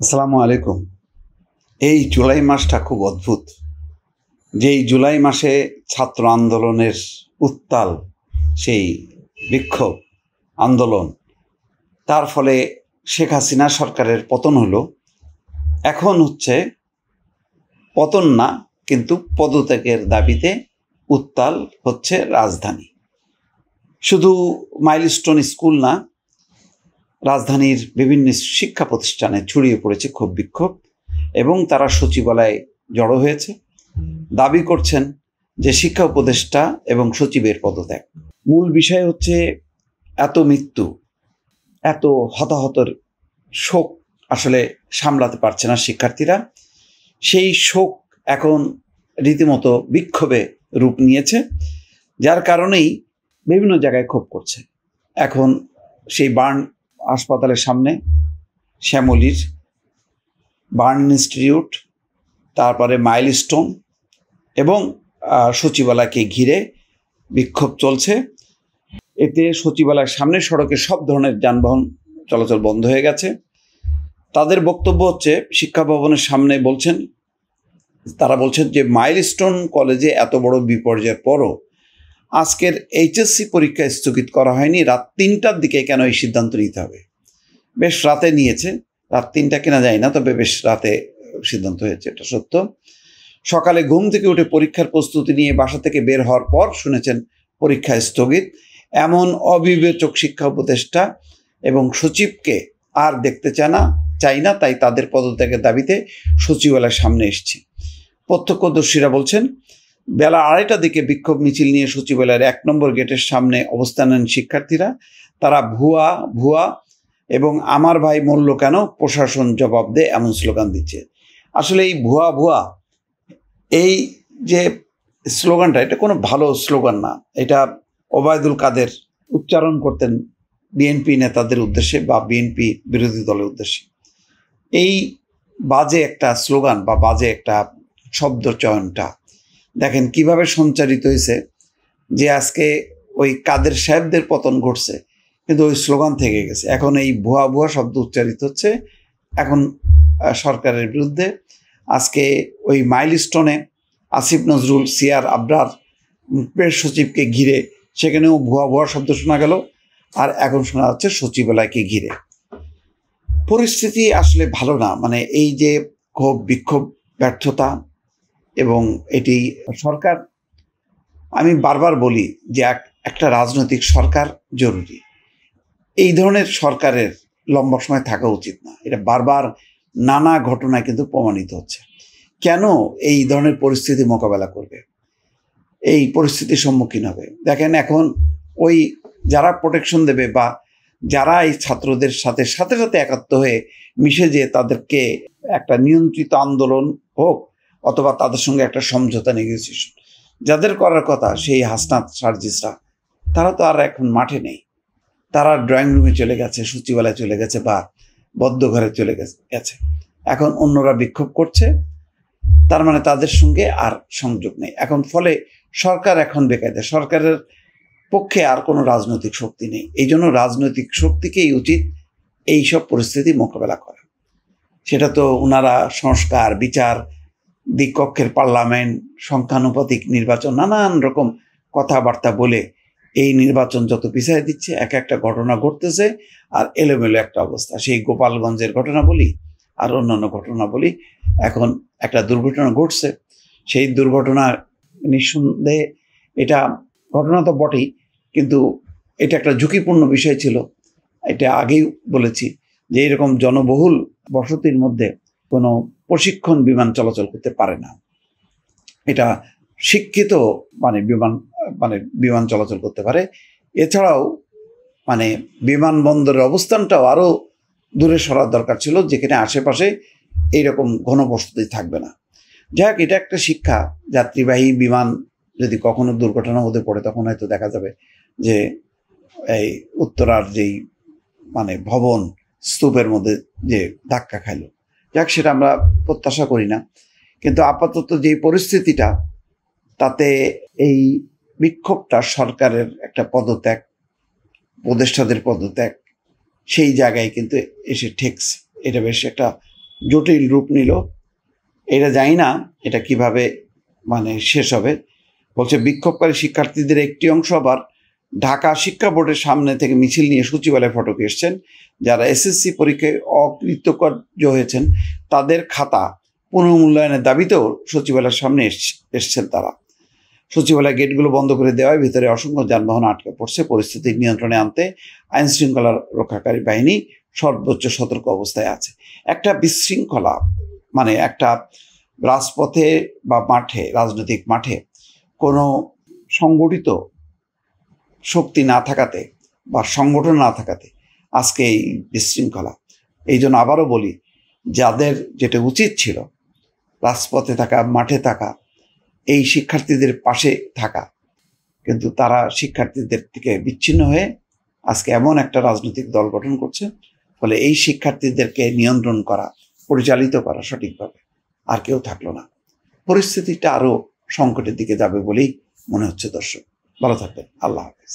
আসসালামু আলাইকুম। এই জুলাই মাসটা খুব অদ্ভুত। যেই জুলাই মাসে ছাত্র আন্দোলনের উত্তাল সেই বিক্ষোভ আন্দোলন, তার ফলে শেখ হাসিনা সরকারের পতন হলো। এখন হচ্ছে পতন না, কিন্তু পদত্যাগের দাবিতে উত্তাল হচ্ছে রাজধানী। শুধু মাইলস্টোন স্কুল না, রাজধানীর বিভিন্ন শিক্ষা প্রতিষ্ঠানে ছড়িয়ে পড়েছে ক্ষোভ বিক্ষোভ এবং তারা সচিবালয়ে জড়ো হয়েছে, দাবি করছেন যে শিক্ষা উপদেষ্টা এবং সচিবের পদত্যাগ। মূল বিষয় হচ্ছে এত মৃত্যু, এত হতাহতর শোক আসলে সামলাতে পারছে না শিক্ষার্থীরা। সেই শোক এখন রীতিমতো বিক্ষোভে রূপ নিয়েছে, যার কারণেই বিভিন্ন জায়গায় ক্ষোভ করছে। এখন সেই বার্ন হাসপাতালের সামনে, শ্যামলীর বার্ন ইনস্টিটিউট, তারপরে মাইলস্টোন এবং সচিবালয়কে ঘিরে বিক্ষোভ চলছে। এতে সচিবালয়ের সামনের সড়কে সব ধরনের যানবাহন চলাচল বন্ধ হয়ে গেছে। তাদের বক্তব্য হচ্ছে, শিক্ষা ভবনের সামনে তারা বলছেন যে মাইলস্টোন কলেজে এত বড় বিপর্যয়ের পরও আজকের এইচএসসি পরীক্ষা স্থগিত করা হয়নি। রাত ৩টার দিকে কেন এই সিদ্ধান্ত নিতে হবে? বেশ রাতে নিয়েছে, রাত ৩টা কিনা যায় না, তবে বেশ রাতে সিদ্ধান্ত হয়েছে, এটা সত্য। সকালে ঘুম থেকে উঠে পরীক্ষার প্রস্তুতি নিয়ে বাসা থেকে বের হওয়ার পর শুনেছেন পরীক্ষা স্থগিত। এমন অবিবেচক শিক্ষা উপদেষ্টা এবং সচিবকে আর দেখতে চাই না, তাই তাদের পদত্যাগের দাবিতে সচিবালয়ের সামনে এসেছি। প্রত্যক্ষদর্শীরা বলছেন, বেলা 2:30টার দিকে বিক্ষোভ মিছিল নিয়ে সচিবালয়ের 1 নম্বর গেটের সামনে অবস্থান নেন শিক্ষার্থীরা। তারা ভুয়া এবং আমার ভাই মরল কেন, প্রশাসন জবাব দে, এমন স্লোগান দিচ্ছে। আসলে এই ভুয়া এই যে স্লোগানটা, এটা কোনো ভালো স্লোগান না। এটা ওবায়দুল কাদের উচ্চারণ করতেন বিএনপি নেতাদের উদ্দেশ্যে বা বিএনপি বিরোধী দলের উদ্দেশ্যে। এই বাজে একটা স্লোগান বা বাজে একটা শব্দ চয়নটা দেখেন কিভাবে সঞ্চারিত হয়েছে, যে আজকে ওই কাদের সাহেবদের পতন ঘটছে, কিন্তু ওই স্লোগান থেকে গেছে। এখন এই ভুয়া শব্দ উচ্চারিত হচ্ছে এখন সরকারের বিরুদ্ধে। আজকে ওই মাইলস্টোনে আসিফ নজরুল, সিআর আবরার, প্রেস সচিবকে ঘিরে সেখানেও ভুয়া শব্দ শোনা গেল, আর এখন শোনা যাচ্ছে সচিবালয়কে ঘিরে। পরিস্থিতি আসলে ভালো না। মানে এই যে ক্ষোভ বিক্ষোভ, ব্যর্থতা, এবং এটি সরকার, আমি বারবার বলি যে একটা রাজনৈতিক সরকার জরুরি। এই ধরনের সরকারের লম্বা সময় থাকা উচিত না। এটা বারবার নানা ঘটনায় কিন্তু প্রমাণিত হচ্ছে। কেন এই ধরনের পরিস্থিতি মোকাবেলা করবে, এই পরিস্থিতির সম্মুখীন হবে? দেখেন এখন ওই যারা প্রোটেকশন দেবে বা যারা এই ছাত্রদের সাথে একাত্ম হয়ে মিশে, যে তাদেরকে একটা নিয়ন্ত্রিত আন্দোলন হোক অথবা তাদের সঙ্গে একটা সমঝোতা নেগোসিয়েশন যাদের করার কথা, সেই হাসনাত সার্জিসরা, তারা তো আর এখন মাঠে নেই। তারা ড্রয়িং রুমে চলে গেছে, সচিবালয়ে চলে গেছে, বা বদ্ধ ঘরে চলে গেছে। এখন অন্যরা বিক্ষোভ করছে, তার মানে তাদের সঙ্গে আর সংযোগ নেই। এখন ফলে সরকার এখন বেকায়দা, সরকারের পক্ষে আর কোনো রাজনৈতিক শক্তি নেই। এই জন্য রাজনৈতিক শক্তিকেই উচিত এইসব পরিস্থিতি মোকাবেলা করা। সেটা তো ওনারা সংস্কার, বিচার, দ্বিকক্ষের পার্লামেন্ট, সংখ্যানুপাতিক নির্বাচন, নানান রকম কথাবার্তা বলে এই নির্বাচন যত পিছিয়ে দিচ্ছে, একটা ঘটনা ঘটতেছে আর এলোমেলো একটা অবস্থা। সেই গোপালগঞ্জের ঘটনা বলি আর অন্যান্য ঘটনা বলি, এখন একটা দুর্ঘটনা ঘটছে। সেই দুর্ঘটনা নিঃসন্দেহে, এটা ঘটনা তো বটেই, কিন্তু এটা একটা ঝুঁকিপূর্ণ বিষয় ছিল। এটা আগেই বলেছি যে এরকম জনবহুল বসতির মধ্যে কোনো প্রশিক্ষণ বিমান চলাচল করতে পারে না। এটা শিক্ষিত বিমান চলাচল করতে পারে। এছাড়াও বিমানবন্দরের অবস্থানটাও আরও দূরে সরার দরকার ছিল, যেখানে আশেপাশে এইরকম ঘনবসতি থাকবে না। যাই হোক, এটা একটা শিক্ষা। যাত্রীবাহী বিমান যদি কখনো দুর্ঘটনার মধ্যে পড়ে, তখন হয়তো দেখা যাবে যে এই উত্তরার যেই ভবন স্তূপের মধ্যে যে ধাক্কা খাইল। যাক, সেটা আমরা প্রত্যাশা করি না। কিন্তু আপাতত যেই পরিস্থিতিটা, তাতে এই বিক্ষোভটা সরকারের একটা পদত্যাগ, উপদেষ্টাদের পদত্যাগ, সেই জায়গায় কিন্তু এসে ঠেকছে। এটা বেশ একটা জটিল রূপ নিল। এটা জানি না এটা কিভাবে শেষ হবে। বলছে বিক্ষোভকারী শিক্ষার্থীদের একটি অংশ আবার ঢাকা শিক্ষা বোর্ডের সামনে থেকে মিছিল নিয়ে সচিবালয়ে ফটকে এসছেন। যারা এসএসসি পরীক্ষায় অকৃতকার্য হয়েছেন তাদের খাতা পুনর্মূল্যায়নের দাবিতেও সচিবালয়ের সামনে এসছেন তারা। সচিবালয় গেটগুলো বন্ধ করে দেওয়ায় ভিতরে অসংখ্য যানবাহন আটকে পড়ছে। পরিস্থিতি নিয়ন্ত্রণে আনতে আইন শৃঙ্খলা রক্ষাকারী বাহিনী সর্বোচ্চ সতর্ক অবস্থায় আছে। একটা বিশৃঙ্খলা একটা রাজপথে বা মাঠে, রাজনৈতিক মাঠে কোনো সংগঠিত শক্তি না থাকাতে বা সংগঠন না থাকাতে আজকে এই বিশৃঙ্খলা। এই জন্য আবারও বলি, যাদের যেটা উচিত ছিল রাজপথে থাকা, মাঠে থাকা, এই শিক্ষার্থীদের পাশে থাকা, কিন্তু তারা শিক্ষার্থীদের থেকে বিচ্ছিন্ন হয়ে আজকে এমন একটা রাজনৈতিক দল গঠন করছে। ফলে এই শিক্ষার্থীদেরকে নিয়ন্ত্রণ করা, পরিচালিত করা সঠিকভাবে আর কেউ থাকলো না। পরিস্থিতিটা আরো সংকটের দিকে যাবে বলেই মনে হচ্ছে। দর্শক ভালো থাকবেন। আল্লাহ হাফেজ।